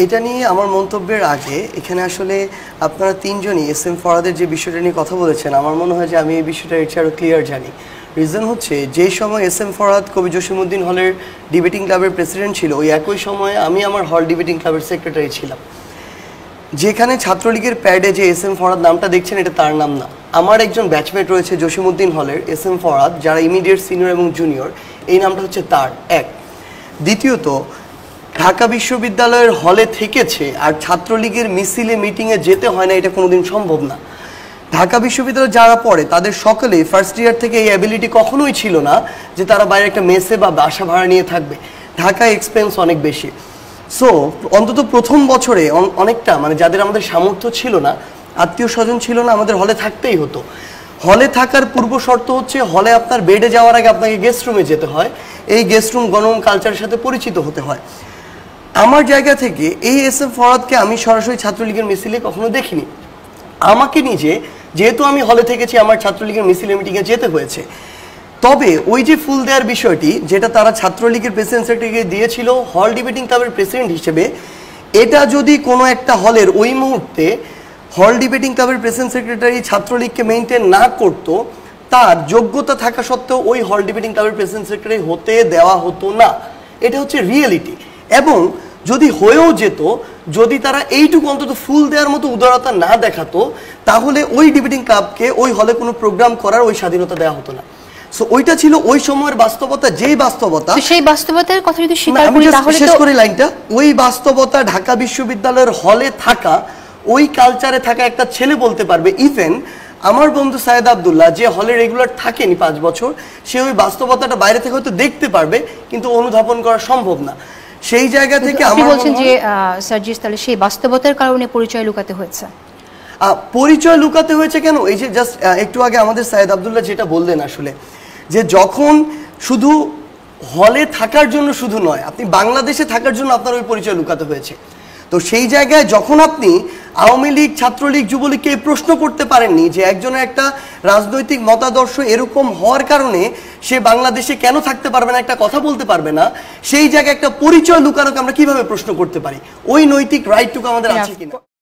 এটা নিয়ে আমার মন্তব্যের আগে এখানে আসলে আপনারা তিনজনই এস এম ফরহাদের যে বিষয়টা নিয়ে কথা বলেছেন, আমার মনে হয় যে আমি এই বিষয়টা এর চেয়ে আরও ক্লিয়ার জানি। রিজন হচ্ছে, যেই সময় এস এম ফরহাদ কবি জসিমউদ্দিন হলের ডিবেটিং ক্লাবের প্রেসিডেন্ট ছিল, ওই একই সময়ে আমি আমার হল ডিবেটিং ক্লাবের সেক্রেটারি ছিলাম। যেখানে ছাত্রলীগের প্যাডে যে এস এম ফরহাদ নামটা দেখছেন, এটা তার নাম না। আমার একজন ব্যাচমেট রয়েছে জসিমউদ্দিন হলের, এস এম ফরহাদ, যারা ইমিডিয়েট সিনিয়র এবং জুনিয়র, এই নামটা হচ্ছে তার। এক, দ্বিতীয়ত, ঢাকা বিশ্ববিদ্যালয়ের হলে থেকেছে আর ছাত্রলীগের মিছিলে মিটিংয়ে যেতে হয় না, এটা কোনোদিন সম্ভব না। ঢাকা বিশ্ববিদ্যালয়ে যারা পড়ে তাদের সকলেই ফার্স্ট ইয়ার থেকে এই অ্যাবিলিটি কখনোই ছিল না যে তারা বাইরে একটা মেসে বা বাসা ভাড়া নিয়ে থাকবে। ঢাকায় এক্সপেন্স অনেক বেশি। সো অন্তত প্রথম বছরে অনেকটা যাদের আমাদের সামর্থ্য ছিল না, আত্মীয় স্বজন ছিল না, আমাদের হলে থাকতেই হতো। হলে থাকার পূর্ব শর্ত হচ্ছে, হলে আপনার বেডে যাওয়ার আগে আপনাকে গেস্ট রুমে যেতে হয়, এই গেস্ট রুম গণরুম কালচারের সাথে পরিচিত হতে হয়। আমার জায়গা থেকে এই এস এম ফরহাদকে আমি সরাসরি ছাত্রলীগের মিছিলে কখনো দেখিনি। আমাকে নিজে, যেহেতু আমি হলে থেকেছি, আমার ছাত্রলীগের মিছিলে মিটিংয়ে যেতে হয়েছে। তবে ওই যে ফুল দেওয়ার বিষয়টি, যেটা তারা ছাত্রলীগের প্রেসিডেন্ট সেক্রেটারিকে দিয়েছিল হল ডিবেটিং ক্লাবের প্রেসিডেন্ট হিসেবে, এটা যদি কোনো একটা হলের ওই মুহূর্তে হল ডিবেটিং ক্লাবের প্রেসিডেন্ট সেক্রেটারি ছাত্রলীগকে মেনটেন না করতো, তার যোগ্যতা থাকা সত্ত্বেও ওই হল ডিবেটিং ক্লাবের প্রেসিডেন্ট সেক্রেটারি হতে দেওয়া হতো না। এটা হচ্ছে রিয়েলিটি। এবং যদি হয়েও যেত, যদি তারা এইটুকু অন্তত ফুল দেওয়ার মতো উদারতা না দেখাতো, তাহলে ওই ডিবেটিং ক্লাবকে ওই হলে কোনো প্রোগ্রাম করার ওই স্বাধীনতা দেওয়া হতো না। সো ওইটা ছিল ওই সময়ের বাস্তবতা। যেই বাস্তবতা, সেই বাস্তবতার কথা যদি স্বীকার করি তাহলে শেষ করি লাইনটা, ওই বাস্তবতা ঢাকা বিশ্ববিদ্যালয়ের হলে থাকা, ওই কালচারে থাকা একটা ছেলে বলতে পারবে। ইভেন আমার বন্ধু সায়েদ আব্দুল্লাহ, যে হলে রেগুলার থাকেনি 5 বছর, সে ওই বাস্তবতাটা বাইরে থেকে হয়তো দেখতে পারবে, কিন্তু অনুধাবন করা সম্ভব না। সেই জায়গা থেকে আপনি বলছেন যে সার্জিস, তাহলে সেই বাস্তবতার কারণে পরিচয় লুকাতে হয়েছে। পরিচয় লুকাতে হয়েছে কেন? এই যে জাস্ট একটু আগে আমাদের সায়েদ আব্দুল্লাহ যেটা বললেন, আসলে যে যখন শুধু হলে থাকার জন্য শুধু নয়, আপনি বাংলাদেশে থাকার জন্য আপনার ওই পরিচয় লুকাতে হয়েছে। তো সেই জায়গায় যখন আপনি আওয়ামী লীগ, ছাত্রলীগ, যুবলীগকে প্রশ্ন করতে পারেননি যে একজনের একটা রাজনৈতিক মতাদর্শ এরকম হওয়ার কারণে সে বাংলাদেশে কেন থাকতে পারবে না, একটা কথা বলতে পারবে না, সেই জায়গায় একটা পরিচয় লুকানোকে আমরা কিভাবে প্রশ্ন করতে পারি? ওই নৈতিক রাইটটুকু আমাদের আছে কিনা?